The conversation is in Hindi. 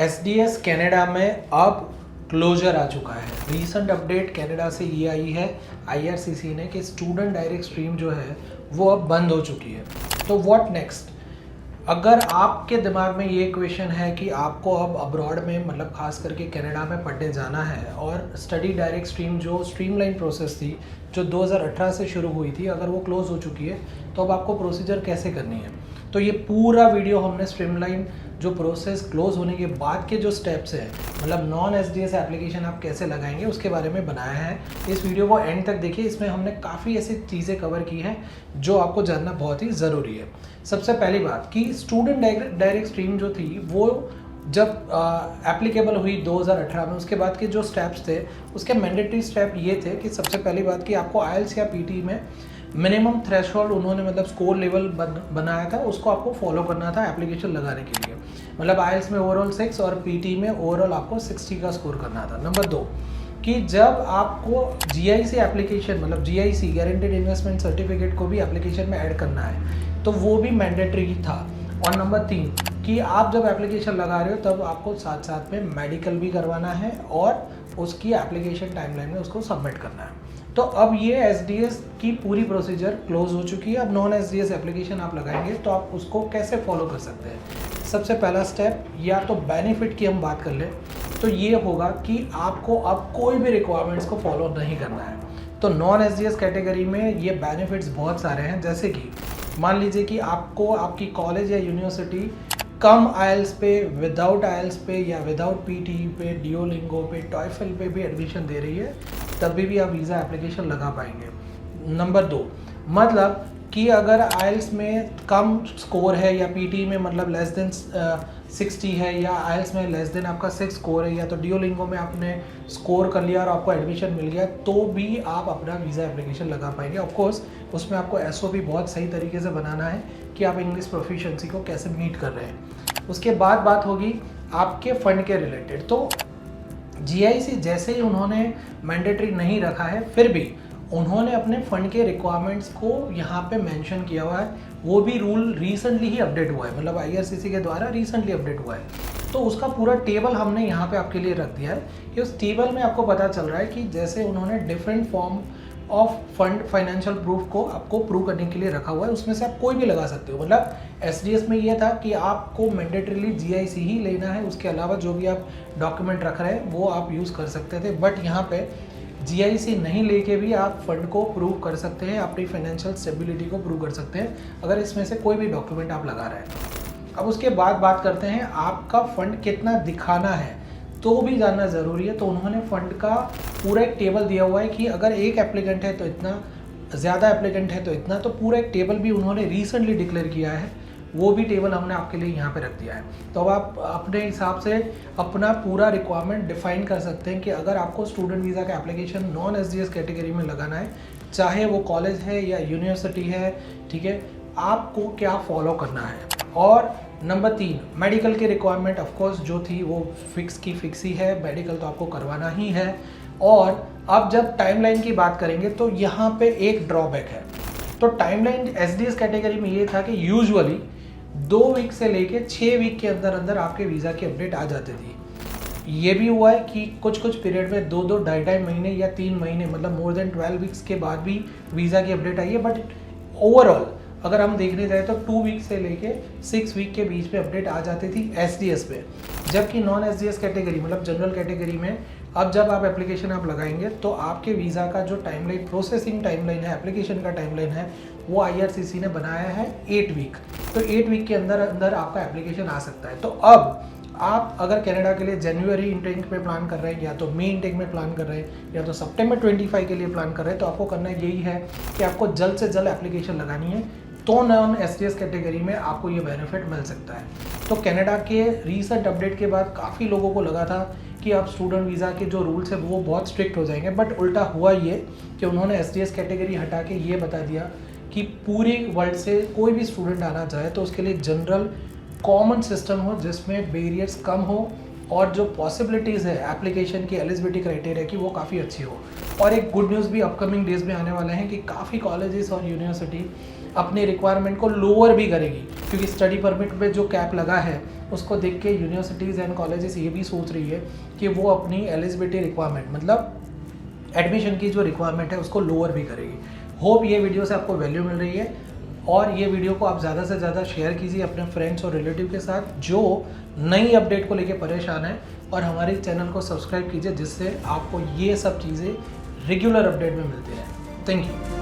एसडीएस कनाडा में अब क्लोजर आ चुका है। रीसेंट अपडेट कनाडा से ये आई है आईआरसीसी ने कि स्टूडेंट डायरेक्ट स्ट्रीम जो है वो अब बंद हो चुकी है। तो व्हाट नेक्स्ट? अगर आपके दिमाग में ये क्वेश्चन है कि आपको अब अब्रॉड में मतलब खास करके कनाडा में पढ़ने जाना है और स्टडी डायरेक्ट स्ट्रीम जो स्ट्रीमलाइन प्रोसेस थी जो 2018 से शुरू हुई थी, अगर वो क्लोज हो चुकी है तो अब आपको प्रोसीजर कैसे करनी है, तो ये पूरा वीडियो हमने स्ट्रीमलाइन जो प्रोसेस क्लोज होने के बाद के जो स्टेप्स हैं, मतलब नॉन एसडीएस एप्लीकेशन आप कैसे लगाएंगे उसके बारे में बनाया है। इस वीडियो को एंड तक देखिए, इसमें हमने काफ़ी ऐसी चीज़ें कवर की हैं जो आपको जानना बहुत ही ज़रूरी है। सबसे पहली बात कि स्टूडेंट डायरेक्ट स्ट्रीम जो थी वो जब एप्लीकेबल हुई 2018 में, उसके बाद के जो स्टेप्स थे उसके मैंडेटरी स्टेप ये थे कि सबसे पहली बात कि आपको आईएलटीएस या पीटी में मिनिमम थ्रेशोल्ड उन्होंने मतलब स्कोर लेवल बनाया था, उसको आपको फॉलो करना था एप्लीकेशन लगाने के लिए। मतलब आईएलटीएस में ओवरऑल 6 और पीटी में ओवरऑल आपको 60 का स्कोर करना था। नंबर 2 कि जब आपको जीआईसी एप्लीकेशन मतलब जीआईसी गारंटेड इन्वेस्टमेंट सर्टिफिकेट को भी एप्लीकेशन में ऐड करना है तो वो भी मैंडेटरी था। और नंबर 3 कि आप जब एप्लीकेशन लगा रहे हो तब आपको साथ साथ में मेडिकल भी करवाना है और उसकी एप्लीकेशन टाइमलाइन में उसको सबमिट करना है। तो अब ये एसडीएस की पूरी प्रोसीजर क्लोज हो चुकी है। अब नॉन एसडीएस एप्लीकेशन आप लगाएंगे तो आप उसको कैसे फॉलो कर सकते हैं? सबसे पहला स्टेप या तो बेनिफिट की हम बात कर लें तो ये होगा कि आपको अब कोई भी रिक्वायरमेंट्स को फॉलो नहीं करना है। तो नॉन एसडीएस कैटेगरी में ये बेनिफिट्स बहुत सारे हैं, जैसे कि मान लीजिए कि आपको आपकी कॉलेज या यूनिवर्सिटी कम आइल्स पे, विदाउट आइल्स पे या विदाउट पीटी पे, डियोलिंगो पे, टॉयफल पे भी एडमिशन दे रही है, तभी भी आप वीज़ा एप्लीकेशन लगा पाएंगे। नंबर 2 मतलब कि अगर आइल्स में कम स्कोर है या पीटी में मतलब लेस देन 60 है या आइल्स में लेस देन आपका 6 स्कोर है या तो डियोलिंगो में आपने स्कोर कर लिया और आपको एडमिशन मिल गया, तो भी आप अपना वीज़ा एप्लीकेशन लगा पाएंगे। ऑफकोर्स उसमें आपको एसओपी बहुत सही तरीके से बनाना है कि आप इंग्लिश प्रोफिशिएंसी को कैसे मीट कर रहे हैं। उसके बाद बात होगी आपके फंड के रिलेटेड। तो जीआईसी जैसे ही उन्होंने मैंडेटरी नहीं रखा है, फिर भी उन्होंने अपने फंड के रिक्वायरमेंट्स को यहाँ पे मेंशन किया हुआ है। वो भी रूल रिसेंटली ही अपडेट हुआ है, मतलब आईआरसीसी के द्वारा रिसेंटली अपडेट हुआ है। तो उसका पूरा टेबल हमने यहाँ पे आपके लिए रख दिया है कि उस टेबल में आपको पता चल रहा है कि जैसे उन्होंने different form of fund financial proof को आपको प्रूव करने के लिए रखा हुआ है, उसमें से आप कोई भी लगा सकते हो। मतलब एसडीएस में ये था कि आपको मैंडेटरीली जीआईसी ही लेना है, उसके अलावा जो भी आप डॉक्यूमेंट रख रहे हैं वो आप यूज़ कर सकते थे। बट यहाँ पे जीआईसी नहीं लेके भी आप फंड को प्रूव कर सकते हैं, अपनी फाइनेंशियल स्टेबिलिटी को प्रूव कर सकते हैं अगर इसमें से कोई भी डॉक्यूमेंट आप लगा रहे हैं। अब उसके बाद बात करते हैं आपका फंड कितना दिखाना है, तो भी जानना ज़रूरी है। तो उन्होंने फंड का पूरा एक टेबल दिया हुआ है कि अगर एक एप्लीकेंट है तो इतना, ज़्यादा एप्लीकेंट है तो इतना, तो पूरा एक टेबल भी उन्होंने रिसेंटली डिक्लेयर किया है, वो भी टेबल हमने आपके लिए यहाँ पे रख दिया है। तो अब आप अपने हिसाब से अपना पूरा रिक्वायरमेंट डिफाइन कर सकते हैं कि अगर आपको स्टूडेंट वीज़ा का एप्लीकेशन नॉन एसडीएस कैटेगरी में लगाना है, चाहे वो कॉलेज है या यूनिवर्सिटी है, ठीक है, आपको क्या फॉलो करना है। और नंबर 3 मेडिकल की रिक्वायरमेंट ऑफकोर्स जो थी वो फिक्स ही है, मेडिकल तो आपको करवाना ही है। और अब जब टाइमलाइन की बात करेंगे तो यहाँ पे एक ड्रॉबैक है। तो टाइमलाइन एसडीएस कैटेगरी में ये था कि यूजुअली 2 वीक से लेके 6 वीक के अंदर अंदर आपके वीज़ा की अपडेट आ जाती थी। ये भी हुआ है कि कुछ पीरियड में 2 ढाई महीने या 3 महीने मतलब मोर देन 12 वीक्स के बाद भी वीज़ा की अपडेट आई है। बट ओवरऑल अगर हम देखने जाए तो 2 वीक से लेके 6 वीक के बीच में अपडेट आ जाती थी एसडीएस पे। जबकि नॉन एसडीएस कैटेगरी मतलब जनरल कैटेगरी में अब जब आप एप्लीकेशन आप लगाएंगे तो आपके वीज़ा का जो टाइमलाइन, प्रोसेसिंग टाइमलाइन है, एप्लीकेशन का टाइमलाइन है, वो आईआरसीसी ने बनाया है 8 वीक। तो 8 वीक के अंदर अंदर आपका एप्लीकेशन आ सकता है। तो अब आप अगर कनाडा के लिए जनवरी इनटेक में प्लान कर रहे हैं या तो मई इनटेक में प्लान कर रहे हैं या तो सितंबर 25 के लिए प्लान कर रहे हैं, तो आपको करना यही है कि आपको जल्द से जल्द एप्लीकेशन लगानी है, तो नॉन एसडीएस कैटेगरी में आपको ये बेनिफिट मिल सकता है। तो कनाडा के रीसेंट अपडेट के बाद काफ़ी लोगों को लगा था कि अब स्टूडेंट वीज़ा के जो रूल्स है वो बहुत स्ट्रिक्ट हो जाएंगे, बट उल्टा हुआ ये कि उन्होंने एसडीएस कैटेगरी हटा के ये बता दिया कि पूरी वर्ल्ड से कोई भी स्टूडेंट आना चाहे तो उसके लिए जनरल कॉमन सिस्टम हो जिसमें बैरियर्स कम हो और जो पॉसिबिलिटीज़ है एप्लीकेशन की, एलिजिबिलिटी क्राइटेरिया की, वो काफ़ी अच्छी हो। और एक गुड न्यूज़ भी अपकमिंग डेज में आने वाले हैं कि काफ़ी कॉलेजेस और यूनिवर्सिटी अपनी रिक्वायरमेंट को लोअर भी करेगी, क्योंकि स्टडी परमिट पे जो कैप लगा है उसको देख के यूनिवर्सिटीज़ एंड कॉलेजेस ये भी सोच रही है कि वो अपनी एलिजिबिलिटी रिक्वायरमेंट मतलब एडमिशन की जो रिक्वायरमेंट है उसको लोअर भी करेगी। होप ये वीडियो से आपको वैल्यू मिल रही है, और ये वीडियो को आप ज़्यादा से ज़्यादा शेयर कीजिए अपने फ्रेंड्स और रिलेटिव के साथ जो नई अपडेट को लेके परेशान है, और हमारे चैनल को सब्सक्राइब कीजिए जिससे आपको ये सब चीज़ें रेगुलर अपडेट में मिलती रहें। Thank you.